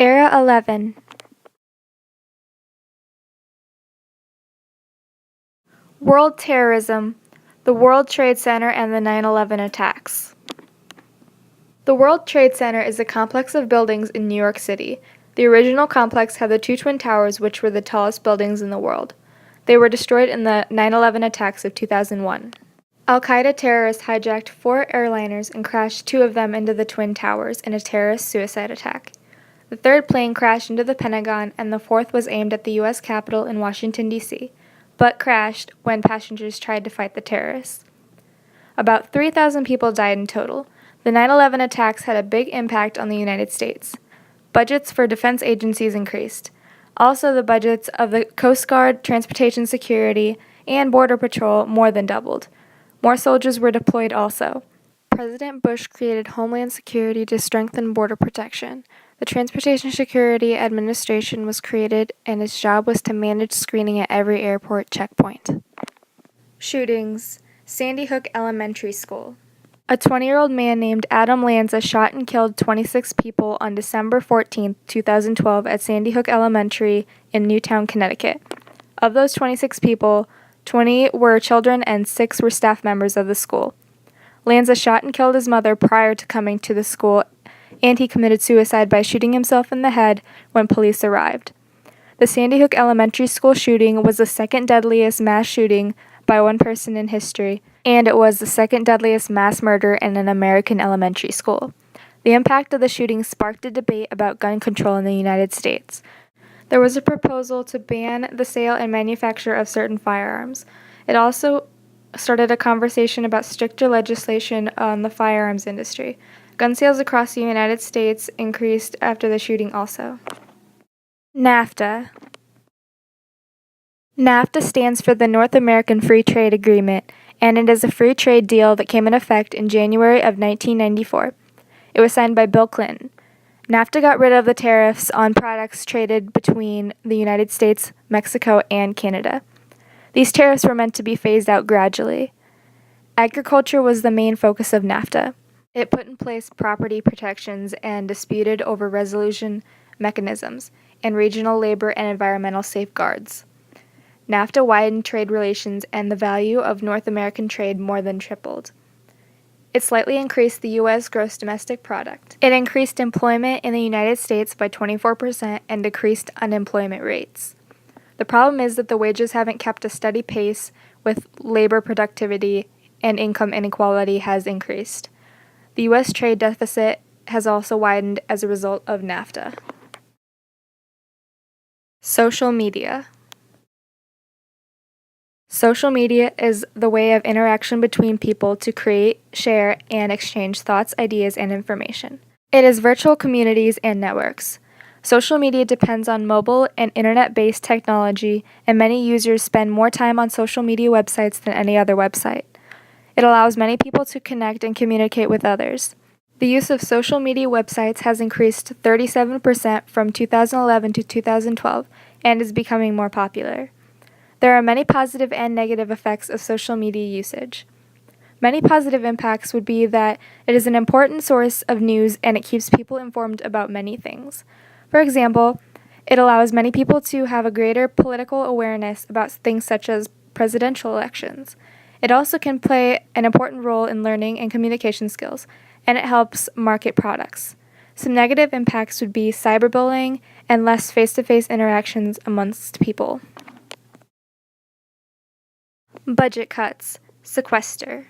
Era 11. World terrorism, the World Trade Center and the 9/11 attacks. The World Trade Center is a complex of buildings in New York City. The original complex had the two Twin Towers, which were the tallest buildings in the world. They were destroyed in the 9/11 attacks of 2001. Al-Qaeda terrorists hijacked 4 airliners and crashed 2 of them into the Twin Towers in a terrorist suicide attack. The third plane crashed into the Pentagon, and the fourth was aimed at the U.S. Capitol in Washington, D.C., but crashed when passengers tried to fight the terrorists. About 3,000 people died in total. The 9/11 attacks had a big impact on the United States. Budgets for defense agencies increased. Also, the budgets of the Coast Guard, Transportation Security, and Border Patrol more than doubled. More soldiers were deployed also. President Bush created Homeland Security to strengthen border protection. The Transportation Security Administration was created, and its job was to manage screening at every airport checkpoint. Shootings. Sandy Hook Elementary School. A 20-year-old man named Adam Lanza shot and killed 26 people on December 14, 2012 at Sandy Hook Elementary in Newtown, Connecticut. Of those 26 people, 20 were children and 6 were staff members of the school. Lanza shot and killed his mother prior to coming to the school, and he committed suicide by shooting himself in the head when police arrived. The Sandy Hook Elementary School shooting was the second deadliest mass shooting by one person in history, and it was the second deadliest mass murder in an American elementary school. The impact of the shooting sparked a debate about gun control in the United States. There was a proposal to ban the sale and manufacture of certain firearms. It also started a conversation about stricter legislation on the firearms industry. Gun sales across the United States increased after the shooting also. NAFTA. NAFTA stands for the North American Free Trade Agreement, and it is a free trade deal that came in effect in January of 1994. It was signed by Bill Clinton. NAFTA got rid of the tariffs on products traded between the United States, Mexico, and Canada. These tariffs were meant to be phased out gradually. Agriculture was the main focus of NAFTA. It put in place property protections and disputed over resolution mechanisms, and regional labor and environmental safeguards. NAFTA widened trade relations, and the value of North American trade more than tripled. It slightly increased the U.S. gross domestic product. It increased employment in the United States by 24% and decreased unemployment rates. The problem is that the wages haven't kept a steady pace with labor productivity, and income inequality has increased. The U.S. trade deficit has also widened as a result of NAFTA. Social media. Social media is the way of interaction between people to create, share, and exchange thoughts, ideas, and information. It is virtual communities and networks. Social media depends on mobile and internet-based technology, and many users spend more time on social media websites than any other website. It allows many people to connect and communicate with others. The use of social media websites has increased 37% from 2011 to 2012 and is becoming more popular. There are many positive and negative effects of social media usage. Many positive impacts would be that it is an important source of news and it keeps people informed about many things. For example, it allows many people to have a greater political awareness about things such as presidential elections. It also can play an important role in learning and communication skills, and it helps market products. Some negative impacts would be cyberbullying and less face-to-face interactions amongst people. Budget cuts. Sequester.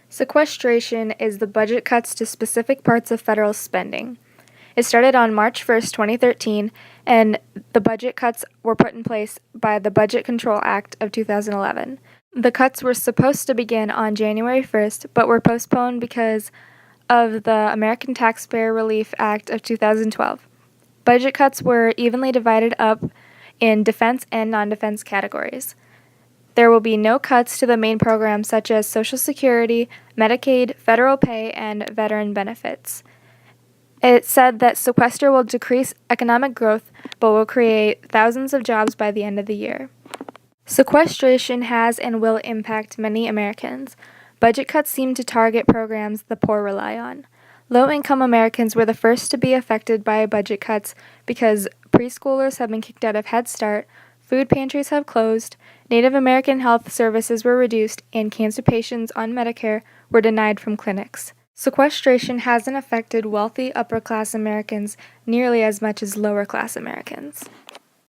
Sequestration is the budget cuts to specific parts of federal spending. It started on March 1st, 2013, and the budget cuts were put in place by the Budget Control Act of 2011. The cuts were supposed to begin on January 1st, but were postponed because of the American Taxpayer Relief Act of 2012. Budget cuts were evenly divided up in defense and non-defense categories. There will be no cuts to the main programs such as Social Security, Medicaid, federal pay, and veteran benefits. It said that sequester will decrease economic growth but will create thousands of jobs by the end of the year. Sequestration has and will impact many Americans. Budget cuts seem to target programs the poor rely on. Low-income Americans were the first to be affected by budget cuts because preschoolers have been kicked out of Head Start, food pantries have closed, Native American health services were reduced, and cancer patients on Medicare were denied from clinics. Sequestration hasn't affected wealthy upper-class Americans nearly as much as lower-class Americans.